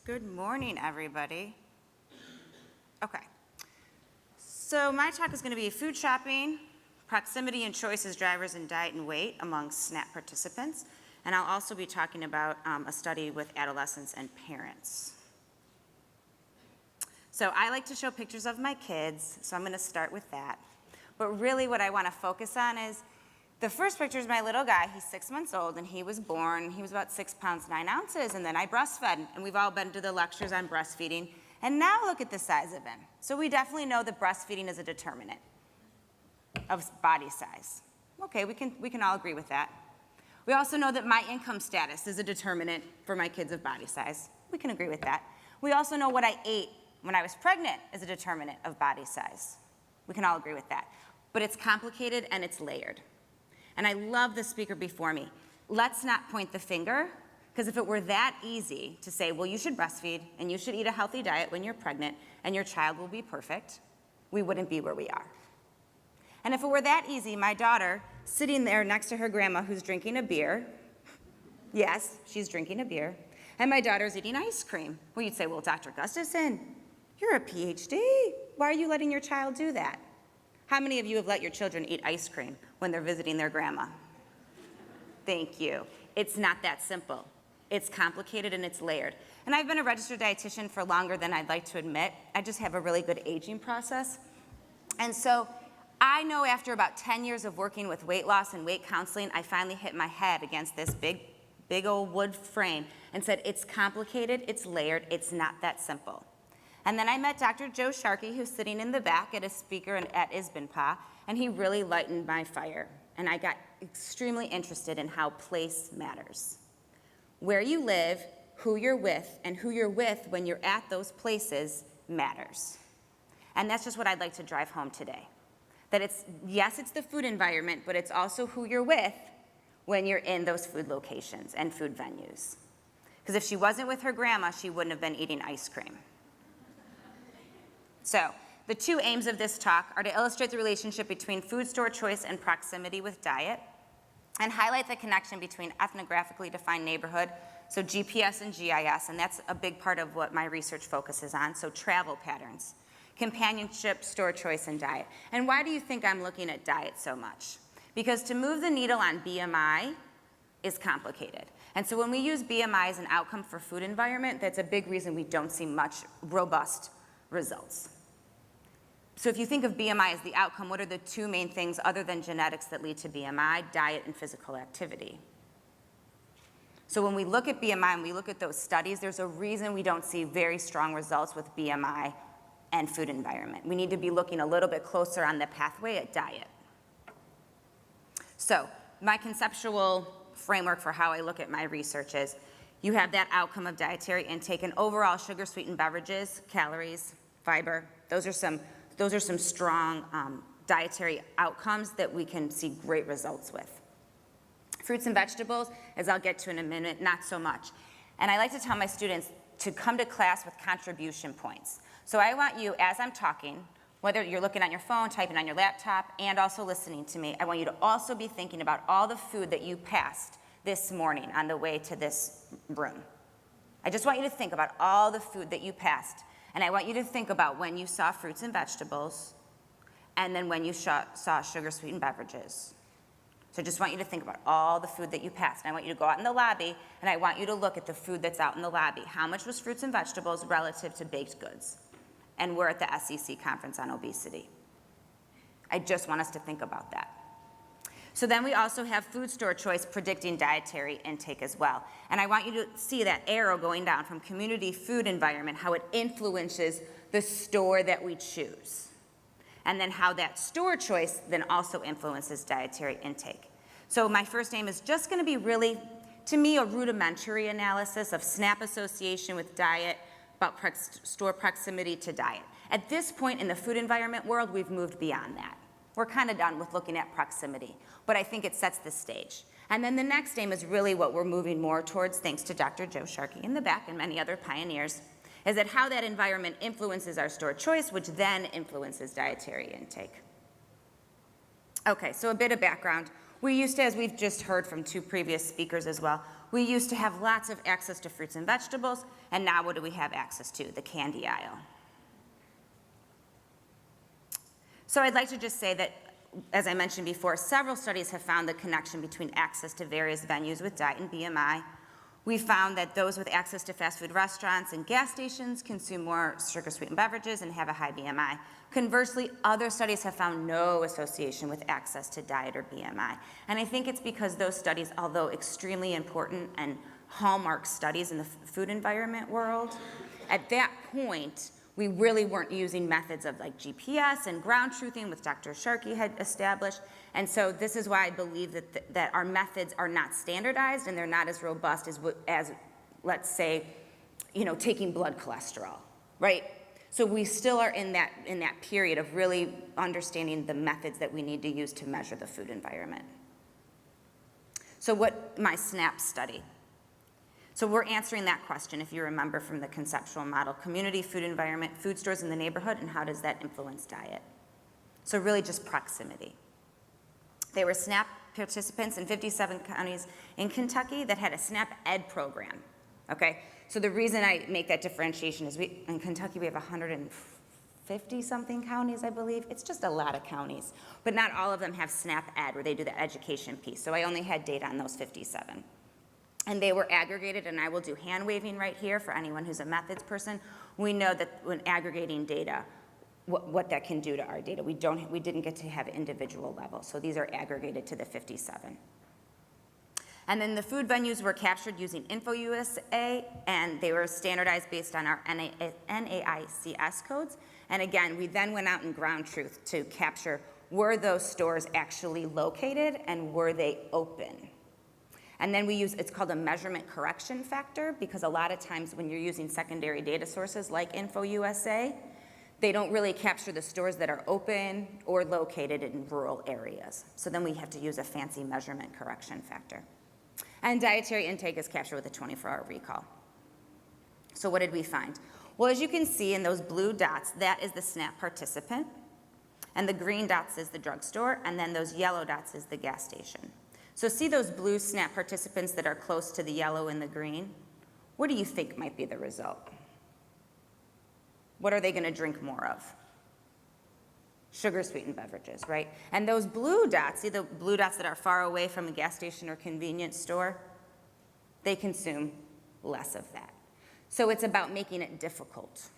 Good morning, everybody. Okay, so my talk is going to be food shopping, proximity and choice as drivers in diet and weight among SNAP participants, and I'll also be talking about a study with adolescents and parents. So I like to show pictures of my kids, so I'm going to start with that. But really what I want to focus on is the first picture is my little guy. He's 6 months old, and he was born. He was about 6 pounds, 9 ounces, and then I breastfed. And we've all been to the lectures on breastfeeding. And now look at the size of him. So we definitely know that breastfeeding is a determinant of body size. Okay, we can all agree with that. We also know that my income status is a determinant for my kids of body size. We can agree with that. We also know what I ate when I was pregnant is a determinant of body size. We can all agree with that. But it's complicated and it's layered. And I love the speaker before me. Let's not point the finger, because if it were that easy to say, well, you should breastfeed and you should eat a healthy diet when you're pregnant and your child will be perfect, we wouldn't be where we are. And if it were that easy, my daughter sitting there next to her grandma who's drinking a beer, yes, she's drinking a beer, and my daughter's eating ice cream. Well, you'd say, well, Dr. Gustafson, you're a PhD. Why are you letting your child do that? How many of you have let your children eat ice cream when they're visiting their grandma? Thank you. It's not that simple. It's complicated and it's layered. And I've been a registered dietitian for longer than I'd like to admit. I just have a really good aging process. And so I know after about 10 years of working with weight loss and weight counseling, I finally hit my head against this big old wood frame and said, it's complicated, it's layered, it's not that simple. And then I met Dr. Joe Sharkey, who's sitting in the back at a speaker at ISBNPA, and he really lightened my fire. And I got extremely interested in how place matters. Where you live, who you're with, and who you're with when you're at those places matters. And that's just what I'd like to drive home today. That it's, yes, it's the food environment, but it's also who you're with when you're in those food locations and food venues. Because if she wasn't with her grandma, she wouldn't have been eating ice cream. So, the two aims of this talk are to illustrate the relationship between food store choice and proximity with diet, and highlight the connection between ethnographically defined neighborhood, so GPS and GIS, and that's a big part of what my research focuses on, so travel patterns, companionship, store choice, and diet. And why do you think I'm looking at diet so much? Because to move the needle on BMI is complicated. And so when we use BMI as an outcome for food environment, that's a big reason we don't see much robust results. So if you think of BMI as the outcome, what are the two main things other than genetics that lead to BMI? Diet and physical activity. So when we look at BMI and we look at those studies, there's a reason we don't see very strong results with BMI and food environment. We need to be looking a little bit closer on the pathway at diet. So my conceptual framework for how I look at my research is you have that outcome of dietary intake and overall sugar-sweetened beverages, calories, fiber. Those are some strong dietary outcomes that we can see great results with. Fruits and vegetables, as I'll get to in a minute, not so much. And I like to tell my students to come to class with contribution points. So I want you, as I'm talking, whether you're looking on your phone, typing on your laptop, and also listening to me, I want you to also be thinking about all the food that you passed this morning on the way to this room. I just want you to think about all the food that you passed. And I want you to think about when you saw fruits and vegetables, and then when you saw sugar-sweetened beverages. So I just want you to think about all the food that you passed. And I want you to go out in the lobby, and I want you to look at the food that's out in the lobby. How much was fruits and vegetables relative to baked goods? And we're at the SEC conference on obesity. I just want us to think about that. So then we also have food store choice predicting dietary intake as well. And I want you to see that arrow going down from community food environment, how it influences the store that we choose. And then how that store choice then also influences dietary intake. So my first aim is just going to be really, to me, a rudimentary analysis of SNAP association with diet, about store proximity to diet. At this point in the food environment world, we've moved beyond that. We're kind of done with looking at proximity, but I think it sets the stage. And then the next aim is really what we're moving more towards, thanks to Dr. Joe Sharkey in the back and many other pioneers, is that how that environment influences our store choice, which then influences dietary intake. Okay, so a bit of background. We used to, as we've just heard from two previous speakers as well, We used to have lots of access to fruits and vegetables, and now what do we have access to? The candy aisle. So I'd like to just say that, as I mentioned before, several studies have found the connection between access to various venues with diet and BMI. We found that those with access to fast food restaurants and gas stations consume more sugar-sweetened beverages and have a high BMI. Conversely, other studies have found no association with access to diet or BMI. And I think it's because those studies, although extremely important and hallmark studies in the food environment world, at that point, we really weren't using methods of like GPS and ground truthing, which Dr. Sharkey had established. And so this is why I believe that our methods are not standardized and they're not as robust as let's say, taking blood cholesterol, right? So we still are in that period of really understanding the methods that we need to use to measure the food environment. So what my SNAP study? So we're answering that question, if you remember from the conceptual model: community, food environment, food stores in the neighborhood, and how does that influence diet? So really just proximity. They were SNAP participants in 57 counties in Kentucky that had a SNAP Ed program, okay? So the reason I make that differentiation is in Kentucky we have 150-something counties, I believe. It's just a lot of counties, but not all of them have SNAP Ed where they do the education piece. So I only had data on those 57. And they were aggregated, and I will do hand waving right here for anyone who's a methods person. We know that when aggregating data, what that can do to our data. We didn't get to have individual levels, so these are aggregated to the 57. And then the food venues were captured using InfoUSA, and they were standardized based on our NAICS codes. And again, we then went out and ground truth to capture, were those stores actually located and were they open? And then we use, it's called a measurement correction factor, because a lot of times when you're using secondary data sources like InfoUSA, they don't really capture the stores that are open or located in rural areas. So then we have to use a fancy measurement correction factor. And dietary intake is captured with a 24-hour recall. So what did we find? Well, as you can see in those blue dots, that is the SNAP participant, and the green dots is the drugstore, and then those yellow dots is the gas station. So see those blue SNAP participants that are close to the yellow and the green? What do you think might be the result? What are they going to drink more of? Sugar-sweetened beverages, right? And those blue dots, see the blue dots that are far away from a gas station or convenience store? They consume less of that. So it's about making it difficult.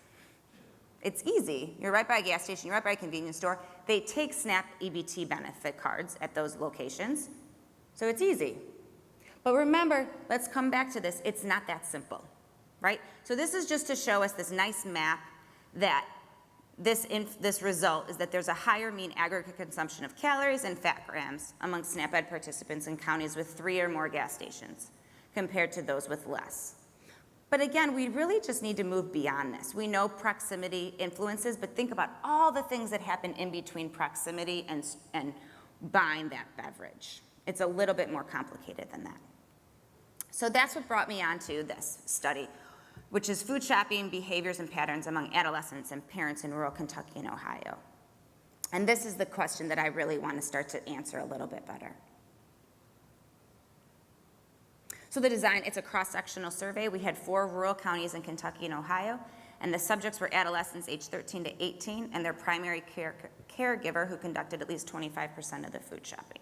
It's easy. You're right by a gas station, you're right by a convenience store. They take SNAP EBT benefit cards at those locations. So it's easy. But remember, let's come back to this, it's not that simple, right? So this is just to show us this nice map that this result is that there's a higher mean aggregate consumption of calories and fat grams among SNAP Ed participants in counties with 3 or more gas stations compared to those with less. But again, we really just need to move beyond this. We know proximity influences, but think about all the things that happen in between proximity and buying that beverage. It's a little bit more complicated than that. So that's what brought me onto this study, which is food shopping behaviors and patterns among adolescents and parents in rural Kentucky and Ohio. And this is the question that I really want to start to answer a little bit better. So the design, it's a cross-sectional survey. We had 4 rural counties in Kentucky and Ohio, and the subjects were adolescents aged 13 to 18 and their primary caregiver who conducted at least 25% of the food shopping.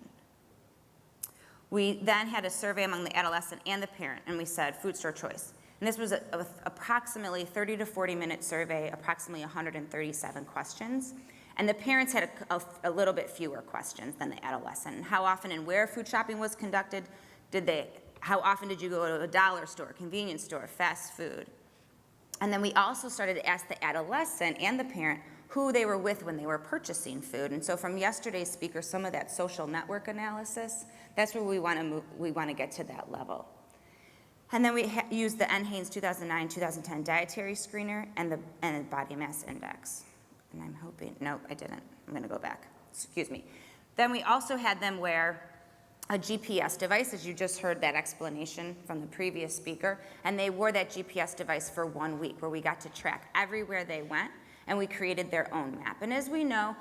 We then had a survey among the adolescent and the parent, and we said food store choice. And this was approximately 30 to 40 minute survey, approximately 137 questions. And the parents had a little bit fewer questions than the adolescent. And how often and where food shopping was conducted, how often did you go to a dollar store, convenience store, fast food? And then we also started to ask the adolescent and the parent who they were with when they were purchasing food. And so from yesterday's speaker, some of that social network analysis, that's where we want to get to that level. And then we used the NHANES 2009-2010 dietary screener and the body mass index. And I'm hoping, no, I didn't. I'm going to go back. Excuse me. Then we also had them wear a GPS device, as you just heard that explanation from the previous speaker, and they wore that GPS device for 1 week where we got to track everywhere they went, and we created their own map. And as we know,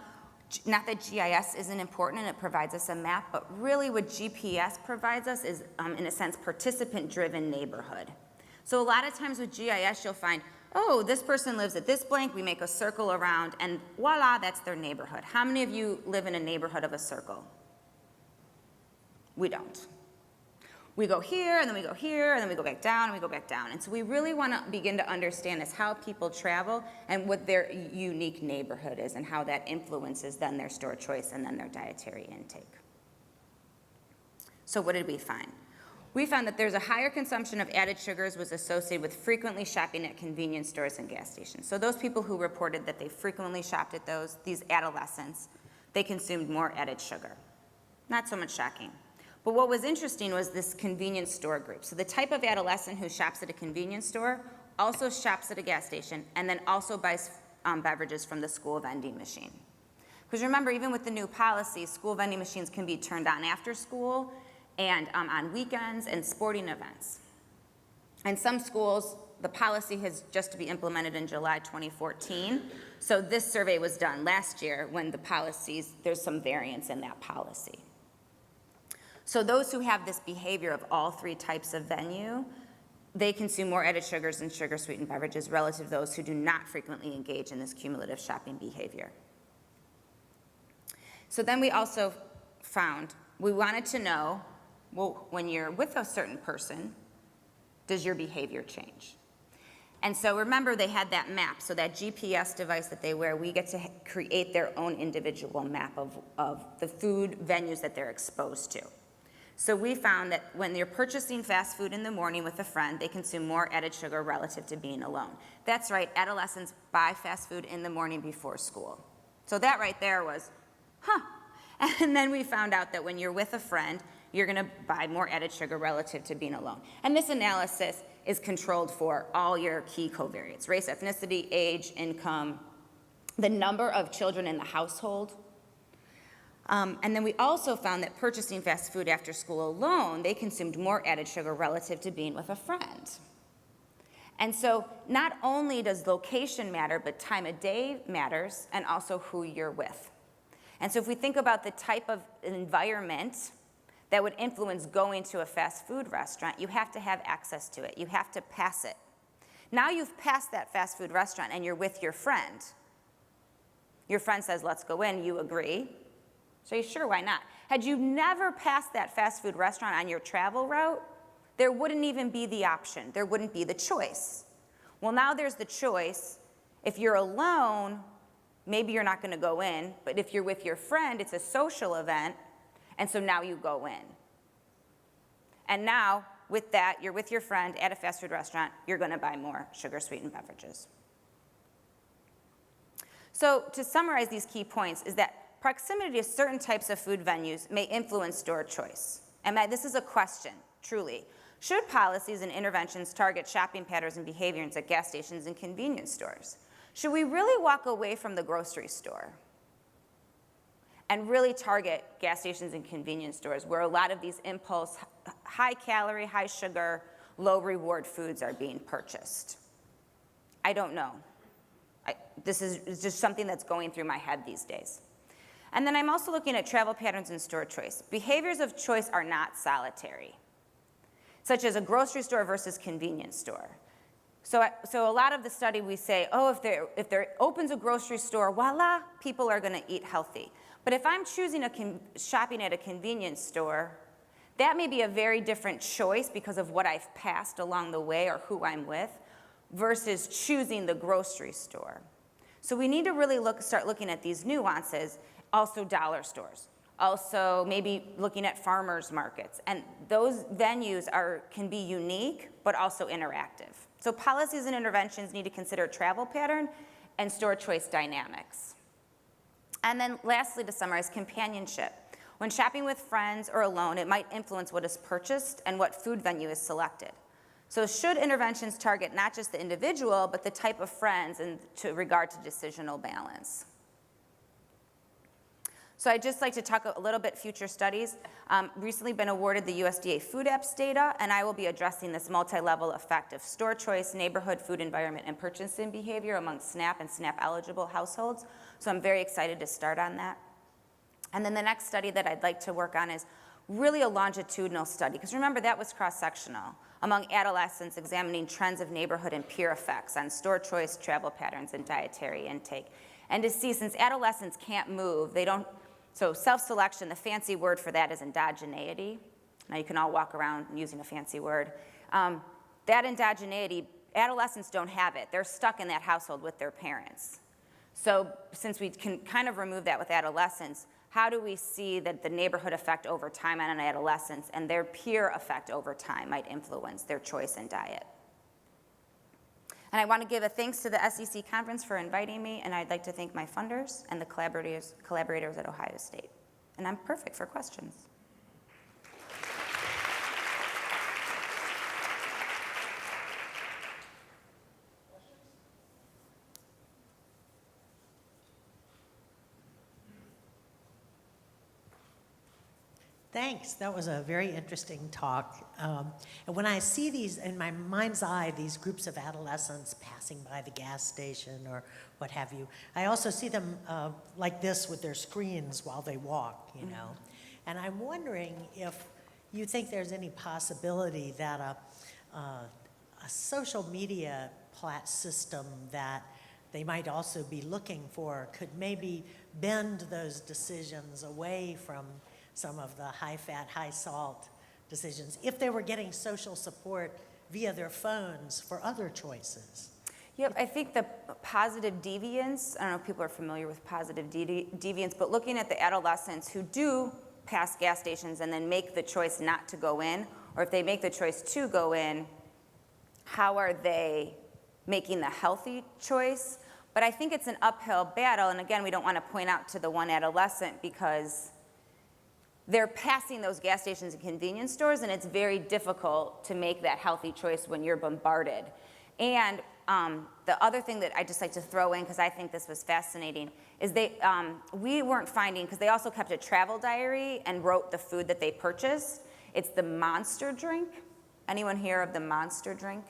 Not that GIS isn't important and it provides us a map, but really what GPS provides us is, in a sense, participant-driven neighborhood. So a lot of times with GIS, you'll find, oh, this person lives at this blank, we make a circle around, and voila, that's their neighborhood. How many of you live in a neighborhood of a circle? We don't. We go here, and then we go here, and then we go back down, and we go back down. And so we really want to begin to understand is how people travel and what their unique neighborhood is and how that influences then their store choice and then their dietary intake. So what did we find? We found that there's a higher consumption of added sugars was associated with frequently shopping at convenience stores and gas stations. So those people who reported that they frequently shopped at these adolescents, they consumed more added sugar. Not so much shocking. But what was interesting was this convenience store group. So the type of adolescent who shops at a convenience store also shops at a gas station and then also buys beverages from the school vending machine. Because remember, even with the new policy, school vending machines can be turned on after school and on weekends and sporting events. And some schools, the policy has just to be implemented in July 2014. So this survey was done last year when the policies, there's some variance in that policy. So those who have this behavior of all three types of venue, they consume more added sugars and sugar-sweetened beverages relative to those who do not frequently engage in this cumulative shopping behavior. So then we also found, we wanted to know, well, when you're with a certain person, does your behavior change? And so remember, they had that map, so that GPS device that they wear, we get to create their own individual map of the food venues that they're exposed to. So we found that when they're purchasing fast food in the morning with a friend, they consume more added sugar relative to being alone. That's right, adolescents buy fast food in the morning before school. So that right there was, huh. And then we found out that when you're with a friend, you're gonna buy more added sugar relative to being alone. And this analysis is controlled for all your key covariates: race, ethnicity, age, income, the number of children in the household. And then we also found that purchasing fast food after school alone, they consumed more added sugar relative to being with a friend. And so not only does location matter, but time of day matters, and also who you're with. And so if we think about the type of environment that would influence going to a fast food restaurant, you have to have access to it. You have to pass it. Now you've passed that fast food restaurant and you're with your friend. Your friend says, let's go in, you agree. So you're sure, why not? Had you never passed that fast food restaurant on your travel route, there wouldn't even be the option. There wouldn't be the choice. Well, now there's the choice. If you're alone, maybe you're not gonna go in, but if you're with your friend, it's a social event, and so now you go in. And now, with that, you're with your friend at a fast food restaurant, you're gonna buy more sugar-sweetened beverages. So to summarize these key points is that proximity to certain types of food venues may influence store choice. And this is a question, truly. Should policies and interventions target shopping patterns and behaviors at gas stations and convenience stores? Should we really walk away from the grocery store and really target gas stations and convenience stores where a lot of these impulse, high calorie, high sugar, low reward foods are being purchased? I don't know. This is just something that's going through my head these days. And then I'm also looking at travel patterns and store choice. Behaviors of choice are not solitary, such as a grocery store versus convenience store. So a lot of the study we say, oh, if there opens a grocery store, voila, people are gonna eat healthy. But if I'm choosing shopping at a convenience store, that may be a very different choice because of what I've passed along the way or who I'm with versus choosing the grocery store. So we need to really start looking at these nuances. Also dollar stores, also maybe looking at farmers markets. And those venues can be unique, but also interactive. So policies and interventions need to consider travel pattern and store choice dynamics. And then lastly, to summarize, companionship. When shopping with friends or alone, it might influence what is purchased and what food venue is selected. So should interventions target not just the individual, but the type of friends in regard to decisional balance? So I'd just like to talk a little bit future studies. Recently been awarded the USDA Food Apps data, and I will be addressing this multi-level effect of store choice, neighborhood, food environment, and purchasing behavior among SNAP and SNAP-eligible households. So I'm very excited to start on that. And then the next study that I'd like to work on is really a longitudinal study, because remember that was cross-sectional, among adolescents examining trends of neighborhood and peer effects on store choice, travel patterns, and dietary intake. And to see, since adolescents can't move, so self-selection, the fancy word for that is endogeneity. Now you can all walk around using a fancy word. That endogeneity, adolescents don't have it. They're stuck in that household with their parents. So since we can kind of remove that with adolescents, how do we see that the neighborhood effect over time on adolescents and their peer effect over time might influence their choice in diet? And I want to give a thanks to the SEC conference for inviting me, and I'd like to thank my funders and the collaborators at Ohio State. And I'm perfect for questions. Thanks. That was a very interesting talk. And when I see these, in my mind's eye, these groups of adolescents passing by the gas station or what have you, I also see them like this with their screens while they walk, you know. And I'm wondering if you think there's any possibility that a social media system that they might also be looking for could maybe bend those decisions away from some of the high-fat, high-salt decisions, if they were getting social support via their phones for other choices. Yep, I think the positive deviance, I don't know if people are familiar with positive deviance, but looking at the adolescents who do pass gas stations and then make the choice not to go in, or if they make the choice to go in, how are they making the healthy choice? But I think it's an uphill battle, and again, we don't want to point out to the one adolescent because they're passing those gas stations and convenience stores, and it's very difficult to make that healthy choice when you're bombarded. And the other thing that I just like to throw in, because I think this was fascinating, is we weren't finding, because they also kept a travel diary and wrote the food that they purchased. It's the Monster drink. Anyone hear of the Monster drink?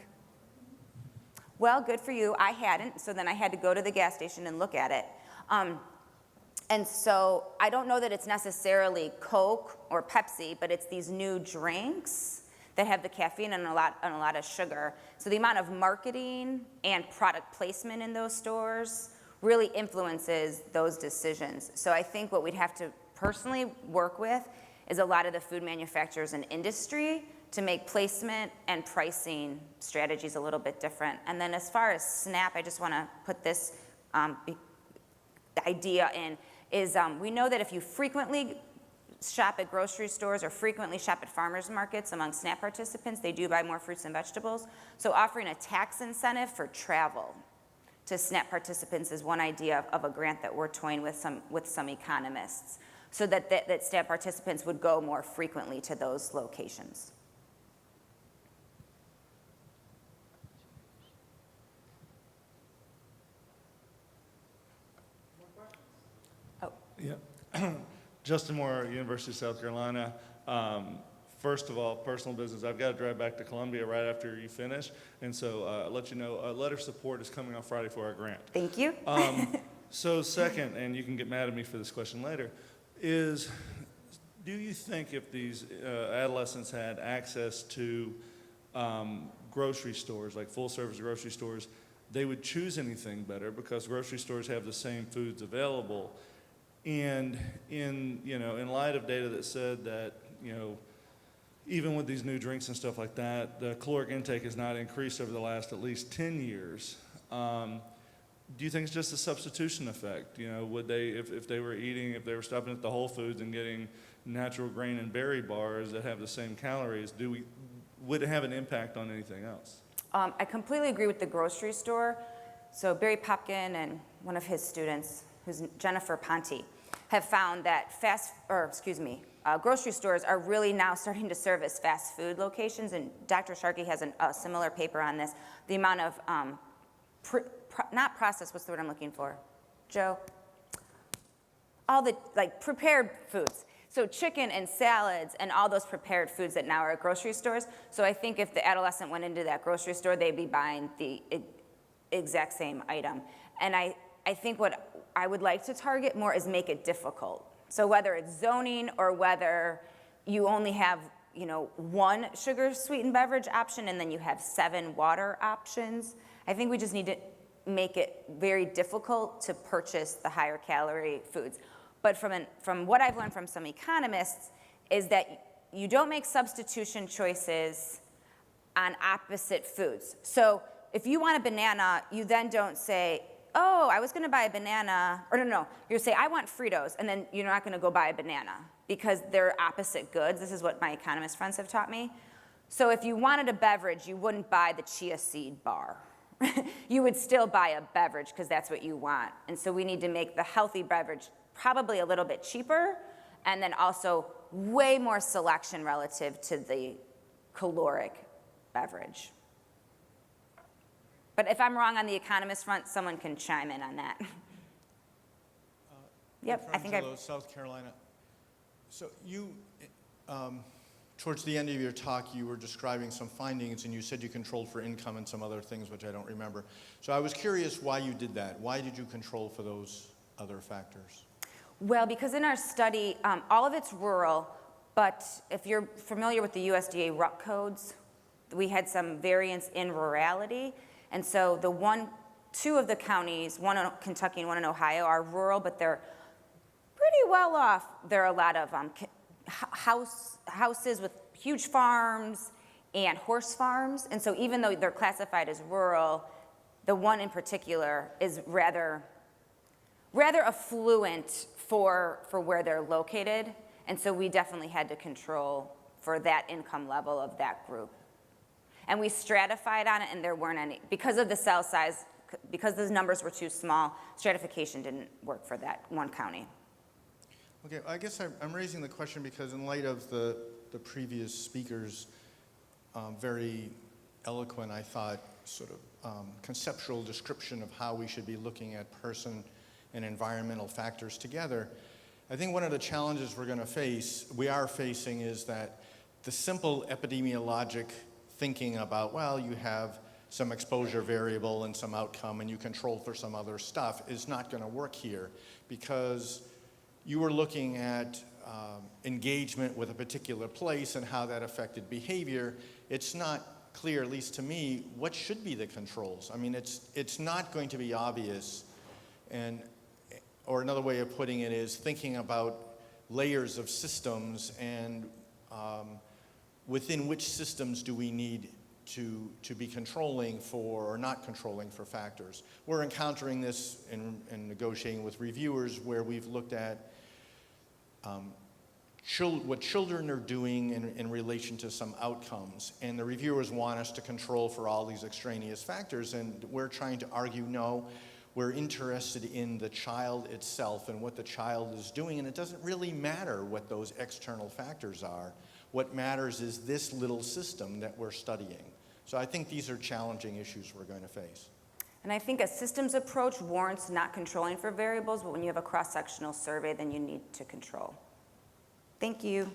Well, good for you. I hadn't, so then I had to go to the gas station and look at it. And so I don't know that it's necessarily Coke or Pepsi, but it's these new drinks that have the caffeine and a lot of sugar. So the amount of marketing and product placement in those stores really influences those decisions. So I think what we'd have to personally work with is a lot of the food manufacturers and industry to make placement and pricing strategies a little bit different. And then as far as SNAP, I just want to put this idea in, is we know that if you frequently shop at grocery stores or frequently shop at farmers markets among SNAP participants, they do buy more fruits and vegetables. So offering a tax incentive for travel to SNAP participants is one idea of a grant that we're toying with some economists, so that SNAP participants would go more frequently to those locations. Yeah. Justin Moore, University of South Carolina. First of all, personal business. I've got to drive back to Columbia right after you finish, and so I'll let you know a letter of support is coming on Friday for our grant. Thank you. So second, and you can get mad at me for this question later, is do you think if these adolescents had access to grocery stores, like full-service grocery stores, they would choose anything better because grocery stores have the same foods available? And in light of data that said that, even with these new drinks and stuff like that, the caloric intake has not increased over the last at least 10 years. Do you think it's just a substitution effect? Would they, if they were stopping at the Whole Foods and getting natural grain and berry bars that have the same calories, would it have an impact on anything else? I completely agree with the grocery store. So Barry Popkin and one of his students, who's Jennifer Ponte, have found that grocery stores are really now starting to serve as fast food locations, and Dr. Sharkey has a similar paper on this. The amount of, not processed, what's the word I'm looking for? Joe? all the like prepared foods. So chicken and salads and all those prepared foods that now are at grocery stores. So I think if the adolescent went into that grocery store, they'd be buying the exact same item. And I think what I would like to target more is make it difficult. So whether it's zoning or whether you only have, you know, one sugar sweetened beverage option and then you have 7 water options, I think we just need to make it very difficult to purchase the higher calorie foods. But from what I've learned from some economists is that you don't make substitution choices on opposite foods. So if you want a banana, you then don't say, oh, I was gonna buy a banana, or no, you say, I want Fritos, and then you're not gonna go buy a banana because they're opposite goods. This is what my economist friends have taught me. So if you wanted a beverage, you wouldn't buy the chia seed bar. You would still buy a beverage because that's what you want. And so we need to make the healthy beverage probably a little bit cheaper, and then also way more selection relative to the caloric beverage. But if I'm wrong on the economist front, someone can chime in on that. Yep, I think Frangelo, South Carolina. So you, towards the end of your talk, you were describing some findings, and you said you controlled for income and some other things, which I don't remember. So I was curious why you did that. Why did you control for those other factors? Well, because in our study, all of it's rural, but if you're familiar with the USDA RUC codes, we had some variance in rurality. And so two of the counties, one in Kentucky and one in Ohio, are rural, but they're pretty well off. There are a lot of houses with huge farms and horse farms. And so even though they're classified as rural, the one in particular is rather affluent for where they're located. And so we definitely had to control for that income level of that group. And we stratified on it, and there weren't any, because of the cell size, because those numbers were too small, stratification didn't work for that one county. Okay, I guess I'm raising the question because in light of the previous speakers, very eloquent, I thought, sort of conceptual description of how we should be looking at person and environmental factors together, I think one of the challenges we are facing is that the simple epidemiologic thinking about, well, you have some exposure variable and some outcome and you control for some other stuff is not going to work here, because you were looking at engagement with a particular place and how that affected behavior. It's not clear, at least to me, what should be the controls. I mean, it's not going to be obvious, or another way of putting it is thinking about layers of systems and within which systems do we need to be controlling for or not controlling for factors. We're encountering this in negotiating with reviewers where we've looked at what children are doing in relation to some outcomes, and the reviewers want us to control for all these extraneous factors, and we're trying to argue, no, we're interested in the child itself and what the child is doing, and it doesn't really matter what those external factors are. What matters is this little system that we're studying. So I think these are challenging issues we're going to face. And I think a systems approach warrants not controlling for variables, but when you have a cross-sectional survey, then you need to control. Thank you.